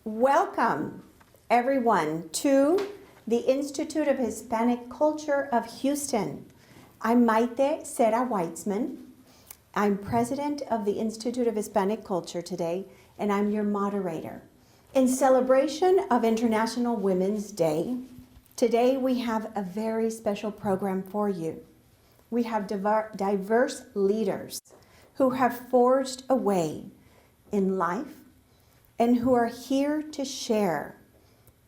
Welcome, everyone, to the Institute of Hispanic Culture of Houston. I'm Maite Cera Weitzman. I'm president of the Institute of Hispanic Culture today, and I'm your moderator. In celebration of International Women's Day, today we have a very special program for you. We have diverse leaders who have forged a way in life and who are here to share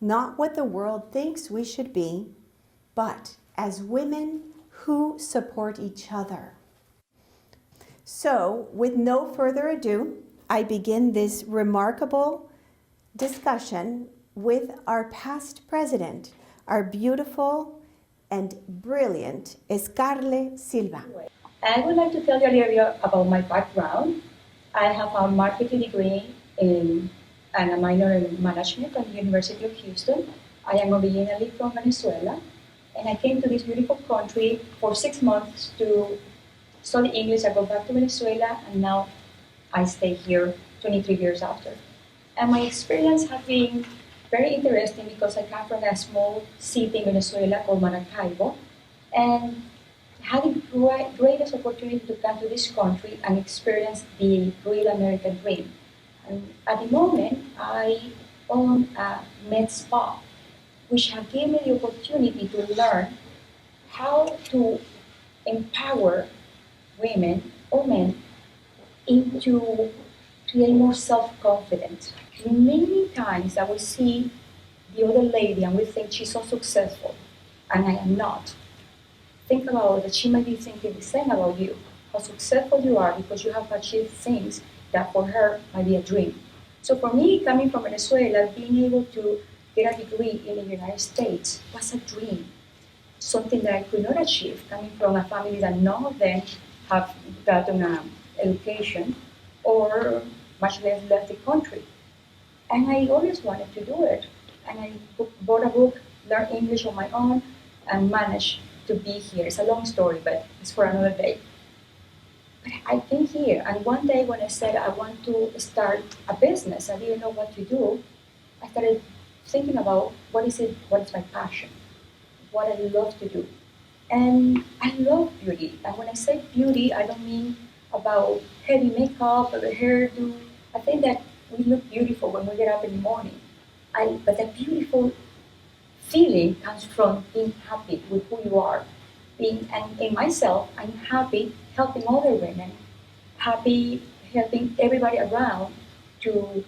not what the world thinks we should be, but as women who support each other. So, with no further ado, I begin this remarkable discussion with our past president, our beautiful and brilliant Escarle Silva. I would like to tell you a little bit about my background. I have a marketing degree and a minor in management at the University of Houston. I am originally from Venezuela, and I came to this beautiful country for 6 months to study English. I go back to Venezuela, and now I stay here 23 years after. And my experience has been very interesting because I come from a small city in Venezuela called Maracaibo, and had the greatest opportunity to come to this country and experience the real American dream. And at the moment, I own a med spa, which have given me the opportunity to learn how to empower women or men into being more self-confident. Many times I will see the other lady and we think she's so successful, and I am not. Think about that she might be thinking the same about you, how successful you are because you have achieved things that for her might be a dream. So for me, coming from Venezuela, being able to get a degree in the United States was a dream, something that I could not achieve coming from a family that none of them have gotten an education or much less left the country. And I always wanted to do it. And I bought a book, learned English on my own, and managed to be here. It's a long story, but it's for another day. But I've been here, and one day when I said I want to start a business, I didn't know what to do. I started thinking about what is my passion, what I love to do. And I love beauty. And when I say beauty, I don't mean about heavy makeup or the hairdo. I think that we look beautiful when we get up in the morning. But that beautiful feeling comes from being happy with who you are. And in myself, I'm happy helping other women, happy helping everybody around to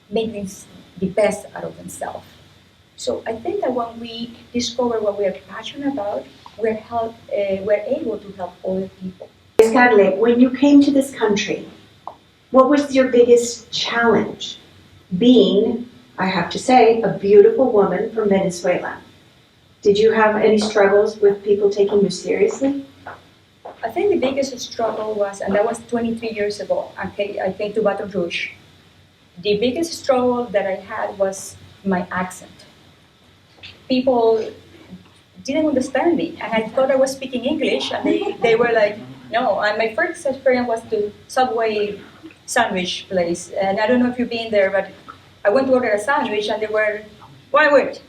make things the best out of themselves. So I think that when we discover what we are passionate about, we're able to help other people. Escarle, when you came to this country, what was your biggest challenge being, I have to say, a beautiful woman from Venezuela? Did you have any struggles with people taking you seriously? I think the biggest struggle was, and that was 23 years ago, I came to Baton Rouge. The biggest struggle that I had was my accent. People didn't understand me, and I thought I was speaking English, and they were like, no. And my first experience was the Subway sandwich place, and I don't know if you've been there, but I went to order a sandwich, and they were, why wait?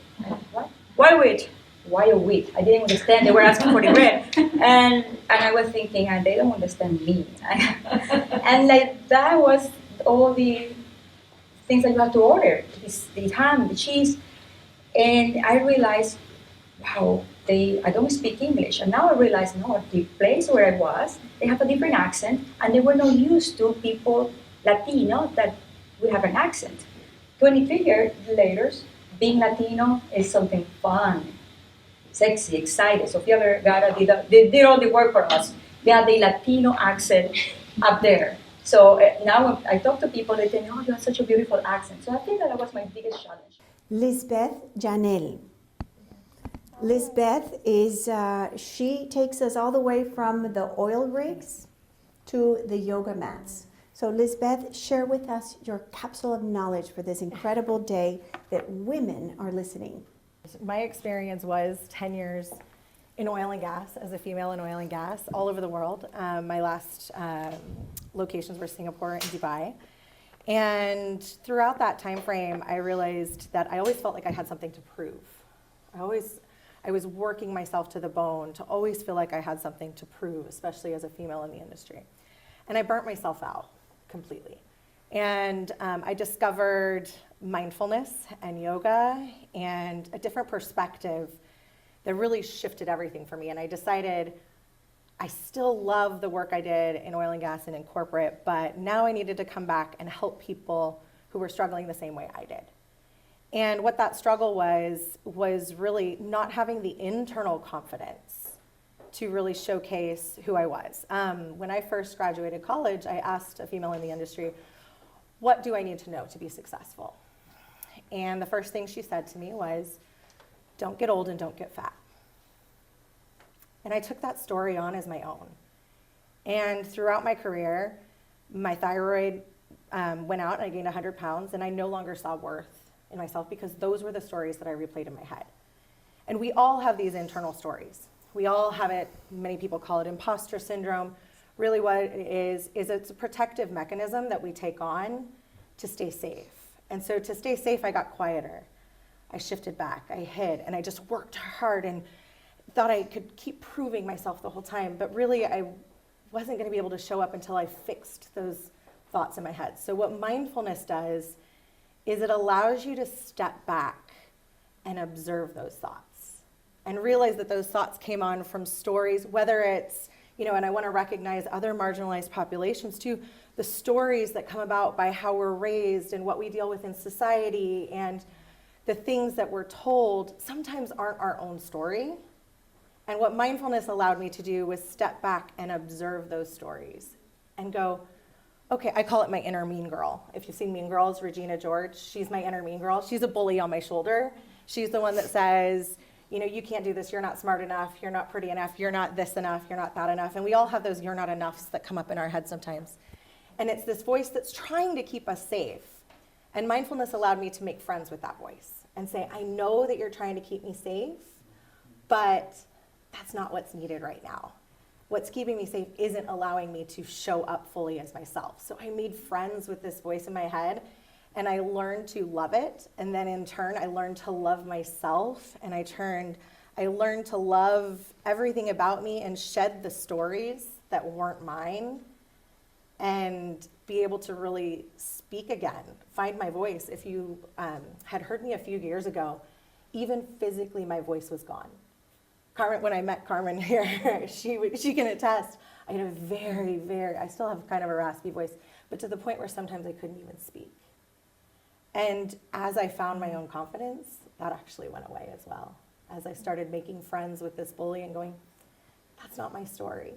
What? Why wait? Why a wheat? I didn't understand. They were asking for the bread, and I was thinking, and they don't understand me. And like that was all the things that you have to order: the ham, the cheese, and I realized, wow, I don't speak English. And now I realize, no, the place where I was, they have a different accent, and they were not used to people Latino that we have an accent. 23 years later, being Latino is something fun, sexy, excited. Sofia Vergara did all the work for us. They had the Latino accent up there. So now when I talk to people, they say, oh, you have such a beautiful accent. So I think that was my biggest challenge. Lisbeth Janel. Lisbeth is, she takes us all the way from the oil rigs to the yoga mats. So Lisbeth, share with us your capsule of knowledge for this incredible day that women are listening. My experience was 10 years in oil and gas, as a female in oil and gas, all over the world. My last locations were Singapore and Dubai. And throughout that time frame, I realized that I always felt like I had something to prove. I was working myself to the bone to always feel like I had something to prove, especially as a female in the industry. And I burnt myself out completely. And I discovered mindfulness and yoga and a different perspective that really shifted everything for me. And I decided I still love the work I did in oil and gas and in corporate, but now I needed to come back and help people who were struggling the same way I did. And what that struggle was really not having the internal confidence to really showcase who I was. When I first graduated college, I asked a female in the industry, what do I need to know to be successful? And the first thing she said to me was, don't get old and don't get fat. And I took that story on as my own. And throughout my career, my thyroid went out and I gained 100 pounds, and I no longer saw worth in myself because those were the stories that I replayed in my head. And we all have these internal stories. We all have it, many people call it imposter syndrome. Really what it is it's a protective mechanism that we take on to stay safe. And so to stay safe, I got quieter. I shifted back, I hid, and I just worked hard and thought I could keep proving myself the whole time, but really I wasn't gonna be able to show up until I fixed those thoughts in my head. So what mindfulness does is it allows you to step back and observe those thoughts and realize that those thoughts came on from stories, whether it's, and I wanna recognize other marginalized populations too, the stories that come about by how we're raised and what we deal with in society and the things that we're told sometimes aren't our own story. And what mindfulness allowed me to do was step back and observe those stories and go, okay, I call it my inner mean girl. If you've seen Mean Girls, Regina George, she's my inner mean girl. She's a bully on my shoulder. She's the one that says, you can't do this, you're not smart enough, you're not pretty enough, you're not this enough, you're not that enough. And we all have those you're not enoughs that come up in our head sometimes. And it's this voice that's trying to keep us safe. And mindfulness allowed me to make friends with that voice and say, I know that you're trying to keep me safe, but that's not what's needed right now. What's keeping me safe isn't allowing me to show up fully as myself. So I made friends with this voice in my head, and I learned to love it. And then in turn, I learned to love myself, and I learned to love everything about me and shed the stories that weren't mine and be able to really speak again, find my voice. If you had heard me a few years ago, even physically my voice was gone. Carmen, when I met Carmen here, she can attest, I had I still have kind of a raspy voice, but to the point where sometimes I couldn't even speak. And as I found my own confidence, that actually went away as well. As I started making friends with this bully and going, that's not my story,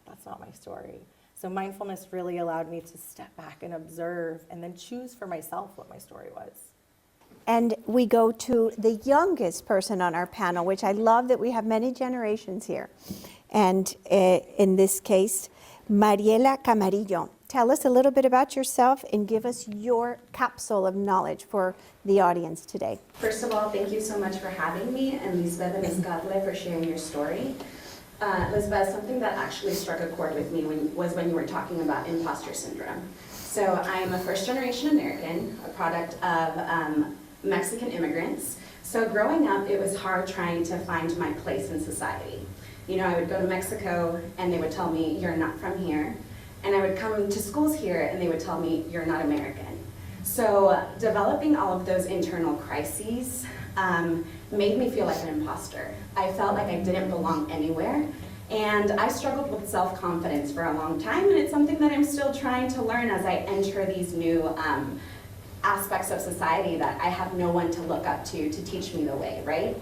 that's not my story. So mindfulness really allowed me to step back and observe and then choose for myself what my story was. And we go to the youngest person on our panel, which I love that we have many generations here. And in this case, Mariela Camarillo. Tell us a little bit about yourself and give us your capsule of knowledge for the audience today. First of all, thank you so much for having me, and Lisbeth and Escarle for sharing your story. Lisbeth, something that actually struck a chord with me was when you were talking about imposter syndrome. So I am a first-generation American, a product of Mexican immigrants. So growing up, it was hard trying to find my place in society. I would go to Mexico and they would tell me, you're not from here. And I would come to schools here and they would tell me, you're not American. So developing all of those internal crises made me feel like an imposter. I felt like I didn't belong anywhere. And I struggled with self-confidence for a long time, and it's something that I'm still trying to learn as I enter these new aspects of society that I have no one to look up to teach me the way, right?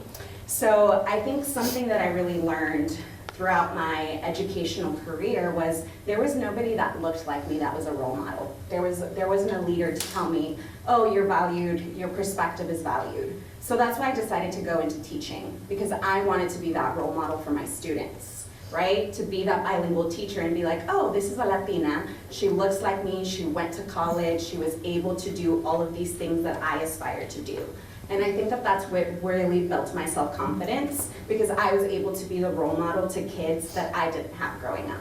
So I think something that I really learned throughout my educational career was there was nobody that looked like me that was a role model. There wasn't a leader to tell me, oh, you're valued, your perspective is valued. So that's why I decided to go into teaching, because I wanted to be that role model for my students. Right? To be that bilingual teacher and be like, oh, this is a Latina, she looks like me, she went to college, she was able to do all of these things that I aspire to do. And I think that that's what really built my self-confidence, because I was able to be the role model to kids that I didn't have growing up.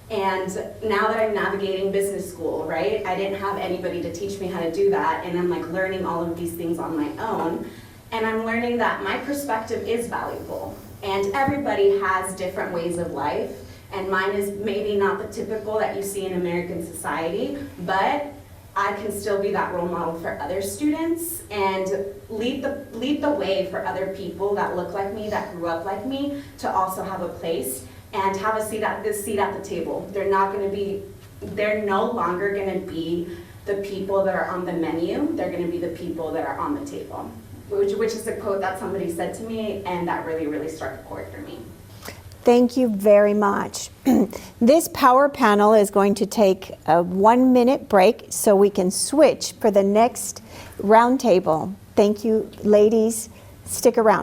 And now that I'm navigating business school, right, I didn't have anybody to teach me how to do that, and I'm like learning all of these things on my own. And I'm learning that my perspective is valuable, and everybody has different ways of life, and mine is maybe not the typical that you see in American society, but I can still be that role model for other students and lead the way for other people that look like me, that grew up like me, to also have a place and have a seat at the table. They're no longer gonna be the people that are on the menu, they're gonna be the people that are on the table. Which is a quote that somebody said to me, and that really, really struck a chord for me. Thank you very much. This power panel is going to take a 1-minute break so we can switch for the next roundtable. Thank you, ladies. Stick around.